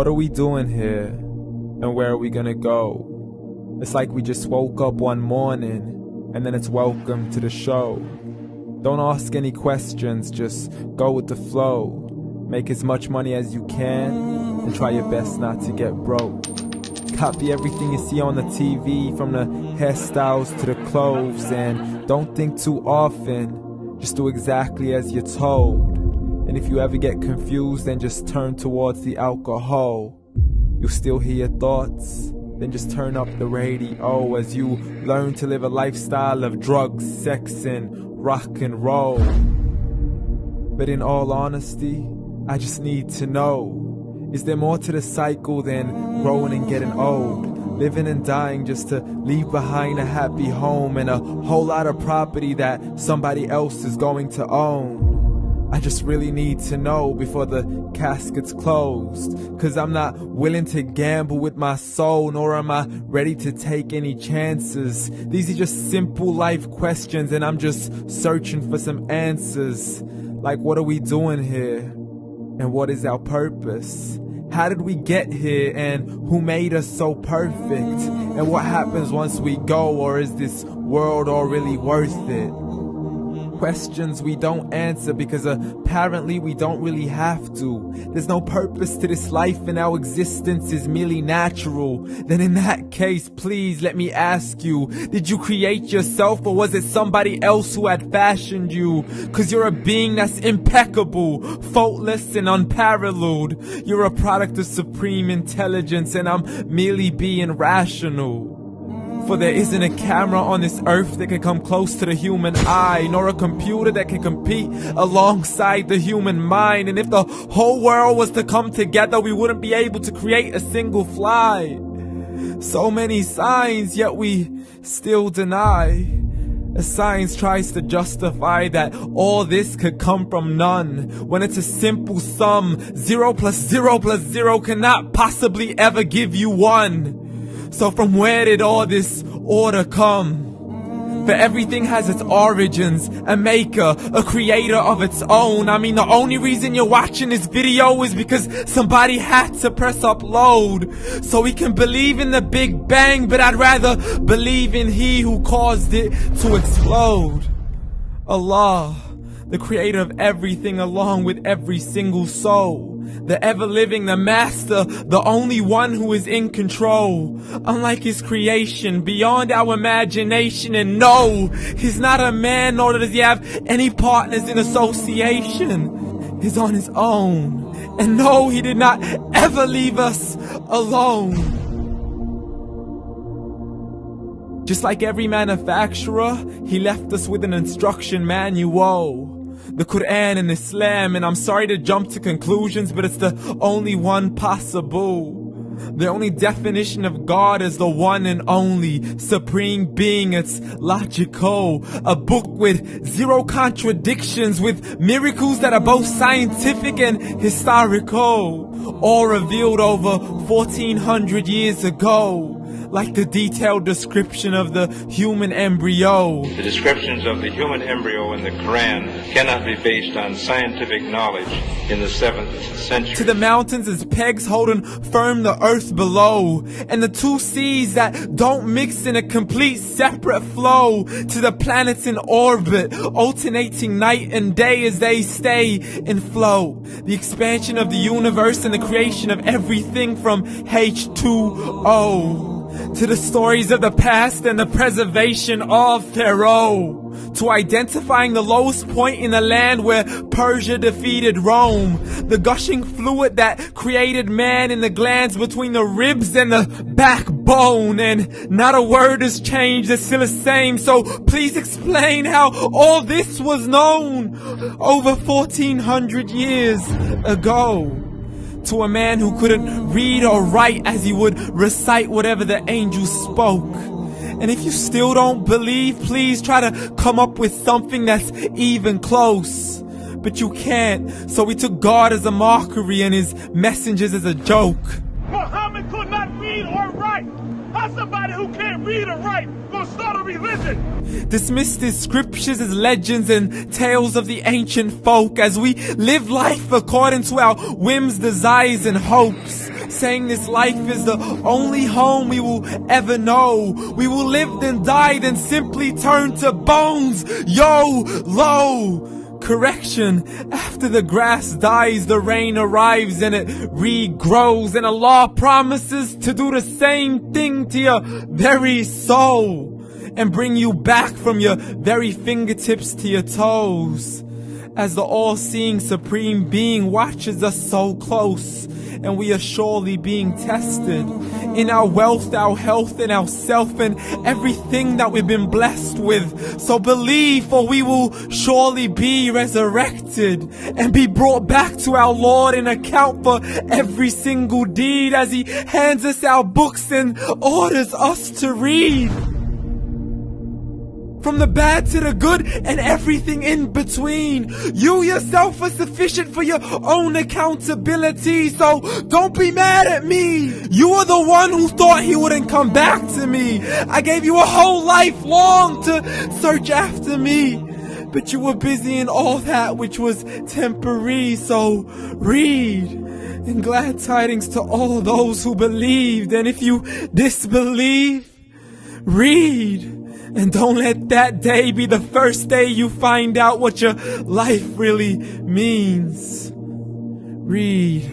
What are we doing here? And where are we gonna go? It's like we just woke up one morning, and then it's welcome to the show. Don't ask any questions, just go with the flow. Make as much money as you can, and try your best not to get broke. Copy everything you see on the TV, from the hairstyles to the clothes, and don't think too often, just do exactly as you're told. And if you ever get confused, then just turn towards the alcohol. You'll still hear your thoughts, then just turn up the radio as you learn to live a lifestyle of drugs, sex, and rock and roll. But in all honesty, I just need to know, is there more to the cycle than growing and getting old? Living and dying just to leave behind a happy home and a whole lot of property that somebody else is going to own. I just really need to know before the casket's closed, 'cause I'm not willing to gamble with my soul, nor am I ready to take any chances. These are just simple life questions, and I'm just searching for some answers. Like, what are we doing here? And what is our purpose? How did we get here, and who made us so perfect? And what happens once we go, or is this world all really worth it? Questions we don't answer because apparently we don't really have to. There's no purpose to this life and our existence is merely natural. Then in that case, please let me ask you, did you create yourself, or was it somebody else who had fashioned you? 'Cause you're a being that's impeccable, faultless and unparalleled. You're a product of supreme intelligence, and I'm merely being rational. For there isn't a camera on this earth that can come close to the human eye, nor a computer that can compete alongside the human mind. And if the whole world was to come together, we wouldn't be able to create a single fly. So many signs, yet we still deny. As science tries to justify that all this could come from none, when it's a simple sum. 0 plus 0 plus 0 cannot possibly ever give you 1. So from where did all this order come? For everything has its origins, a maker, a creator of its own. I mean, the only reason you're watching this video is because somebody had to press upload. So we can believe in the Big Bang, but I'd rather believe in He who caused it to explode. Allah, the creator of everything along with every single soul. The ever-living, the master, the only one who is in control. Unlike his creation, beyond our imagination. And no, he's not a man, nor does he have any partners in association. He's on his own. And no, he did not ever leave us alone. Just like every manufacturer, he left us with an instruction manual. The Quran and Islam, and I'm sorry to jump to conclusions, but it's the only one possible. The only definition of God is the one and only supreme being. It's logical. A book with 0 contradictions, with miracles that are both scientific and historical, all revealed over 1400 years ago. Like the detailed description of the human embryo. The descriptions of the human embryo in the Quran cannot be based on scientific knowledge in the 7th century. To the mountains as pegs holding firm the earth below, and the 2 seas that don't mix in a complete separate flow. To the planets in orbit, alternating night and day as they stay in flow. The expansion of the universe and the creation of everything from H2O. To the stories of the past and the preservation of Pharaoh. To identifying the lowest point in the land where Persia defeated Rome. The gushing fluid that created man in the glands between the ribs and the backbone. And not a word has changed, it's still the same. So please explain how all this was known over 1400 years ago. To a man who couldn't read or write, as he would recite whatever the angels spoke. And if you still don't believe, please try to come up with something that's even close. But you can't, so we took God as a mockery and his messengers as a joke. Muhammad could not read or write. How somebody who can't read or write gonna start a religion? Dismiss these scriptures as legends and tales of the ancient folk as we live life according to our whims, desires, and hopes. Saying this life is the only home we will ever know. We will live then die then simply turn to bones. YOLO! Correction, after the grass dies, the rain arrives and it regrows, and Allah promises to do the same thing to your very soul and bring you back from your very fingertips to your toes, as the all-seeing supreme being watches us so close, and we are surely being tested in our wealth, our health, and our self, and everything that we've been blessed with. So believe, for we will surely be resurrected and be brought back to our Lord and account for every single deed as He hands us our books and orders us to read. From the bad to the good and everything in between. You yourself are sufficient for your own accountability, so don't be mad at me. You are the one who thought He wouldn't come back to me. I gave you a whole life long to search after me, but you were busy in all that which was temporary, so read. And glad tidings to all those who believed, and if you disbelieve, read. And don't let that day be the first day you find out what your life really means. Read.